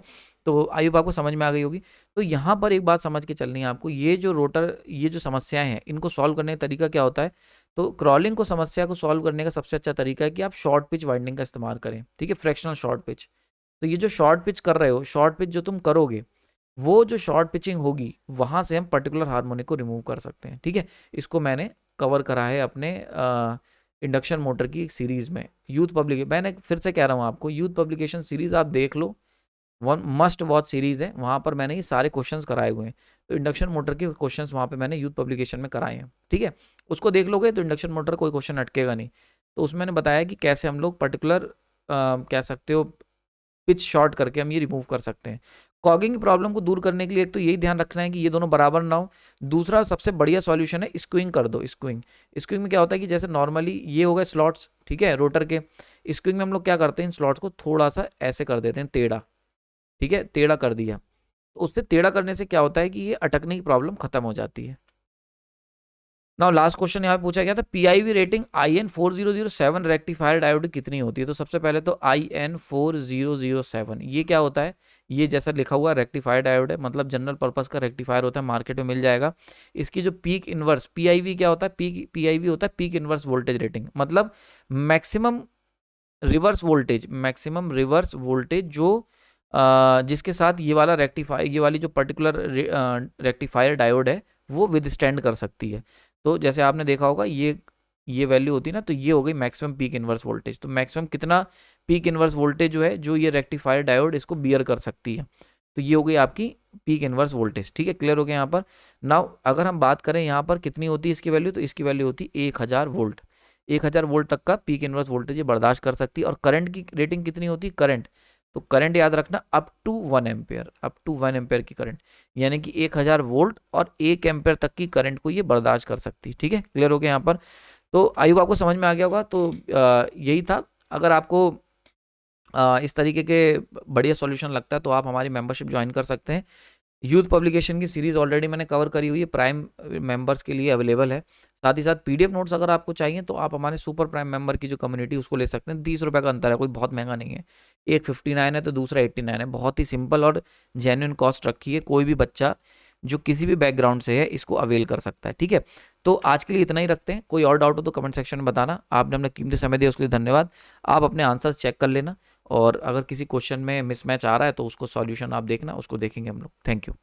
तो आई होप आपको समझ में आ गई होगी। तो यहाँ पर एक बात समझ के चलनी है आपको, ये जो रोटर, ये जो समस्याएं हैं, इनको सॉल्व करने का तरीका क्या होता है? तो क्रॉलिंग को, समस्या को सॉल्व करने का सबसे अच्छा तरीका है कि आप शॉर्ट पिच वाइंडिंग का इस्तेमाल करें। ठीक है, फ्रैक्शनल शॉर्ट पिच। तो ये जो शॉर्ट पिच कर रहे हो, शॉर्ट पिच जो तुम करोगे, वो जो शॉर्ट पिचिंग होगी वहां से हम पर्टिकुलर हार्मोनिक को रिमूव कर सकते हैं। ठीक है, इसको मैंने कवर करा है अपने इंडक्शन मोटर की एक सीरीज में, यूथ पब्लिक, मैंने फिर से कह रहा हूँ आपको, यूथ पब्लिकेशन सीरीज आप देख लो, वन मस्ट वॉच सीरीज है, वहां पर मैंने ये सारे क्वेश्चंस कराए हुए हैं। तो इंडक्शन मोटर के क्वेश्चंस वहां पे मैंने यूथ पब्लिकेशन में कराए हैं। ठीक है, उसको देख लोगे तो इंडक्शन मोटर कोई क्वेश्चन अटकेगा नहीं। तो उसमें मैंने बताया कि कैसे हम लोग पर्टिकुलर कह सकते हो पिच शॉर्ट करके हम ये रिमूव कर सकते हैं। कॉगिंग की प्रॉब्लम को दूर करने के लिए एक तो यही ध्यान रखना है कि ये दोनों बराबर ना हो। दूसरा सबसे बढ़िया सॉल्यूशन है स्क्विंग कर दो। स्क्विंग में क्या होता है कि जैसे नॉर्मली ये हो गए स्लॉट्स, ठीक है, रोटर के, स्क्विंग में हम लोग क्या करते हैं, इन स्लॉट्स को थोड़ा सा ऐसे कर देते हैं टेढ़ा। ठीक है, टेढ़ा कर दिया, तो उससे टेढ़ा करने से क्या होता है कि ये अटकने की प्रॉब्लम खत्म हो जाती है। नाउ लास्ट क्वेश्चन यहाँ पे पूछा गया था, PIV rating IN4007 rectifier diode कितनी होती है? तो सबसे पहले तो IN4007 ये क्या होता है? ये जैसा लिखा हुआ रेक्टिफायर डायोड है, मतलब जनरल पर्पस का रेक्टिफायर होता है, मार्केट में मिल जाएगा। इसकी जो पीक इनवर्स, PIV क्या होता है? PIV होता है पीक इनवर्स वोल्टेज रेटिंग, मतलब मैक्सिमम रिवर्स वोल्टेज जो जिसके साथ ये वाला ये वाली जो पर्टिकुलर रेक्टिफायर डायोड है वो विदस्टैंड कर सकती है। तो जैसे आपने देखा होगा ये वैल्यू होती है ना, तो ये हो गई मैक्सिमम पीक इनवर्स वोल्टेज। तो मैक्सिमम कितना पीक इनवर्स वोल्टेज जो है, जो ये रेक्टिफायर डायोड इसको बियर कर सकती है, तो ये हो गई आपकी पीक इनवर्स वोल्टेज। ठीक है, क्लियर हो गया यहाँ पर? नाउ अगर हम बात करें यहाँ पर कितनी होती है इसकी वैल्यू, तो इसकी वैल्यू होती है 1000 वोल्ट। 1000 वोल्ट तक का पीक इनवर्स वोल्टेज ये बर्दाश्त कर सकती है। और करंट की रेटिंग कितनी होती है? करंट, तो करंट याद रखना अप टू 1 एम्पेयर की करंट, यानी कि 1000 वोल्ट और 1 एम्पेयर तक की करंट को ये बर्दाश्त कर सकती है। ठीक है, क्लियर हो गया यहाँ पर? तो आई होप आपको समझ में आ गया होगा। तो यही था। अगर आपको इस तरीके के बढ़िया सॉल्यूशन लगता है तो आप हमारी मेंबरशिप ज्वाइन कर सकते हैं। यूथ पब्लिकेशन की सीरीज़ ऑलरेडी मैंने कवर करी हुई है, प्राइम मेंबर्स के लिए अवेलेबल है। साथ ही साथ पीडीएफ नोट्स अगर आपको चाहिए तो आप हमारे सुपर प्राइम मेंबर की जो कम्युनिटी उसको ले सकते हैं। 30 रुपये का अंतर है, कोई बहुत महंगा नहीं है। एक 59 है तो दूसरा 89 है। बहुत ही सिंपल और जेन्युइन कॉस्ट रखी है। कोई भी बच्चा जो किसी भी बैकग्राउंड से है इसको अवेल कर सकता है। ठीक है, तो आज के लिए इतना ही रखते हैं। कोई और डाउट हो तो कमेंट सेक्शन में बताना। आपने अपना कीमती समय दिया उसके लिए धन्यवाद। आप अपने आंसर्स चेक कर लेना और अगर किसी क्वेश्चन में मिसमैच आ रहा है तो उसको सॉल्यूशन आप देखना, उसको देखेंगे हम लोग। Thank you.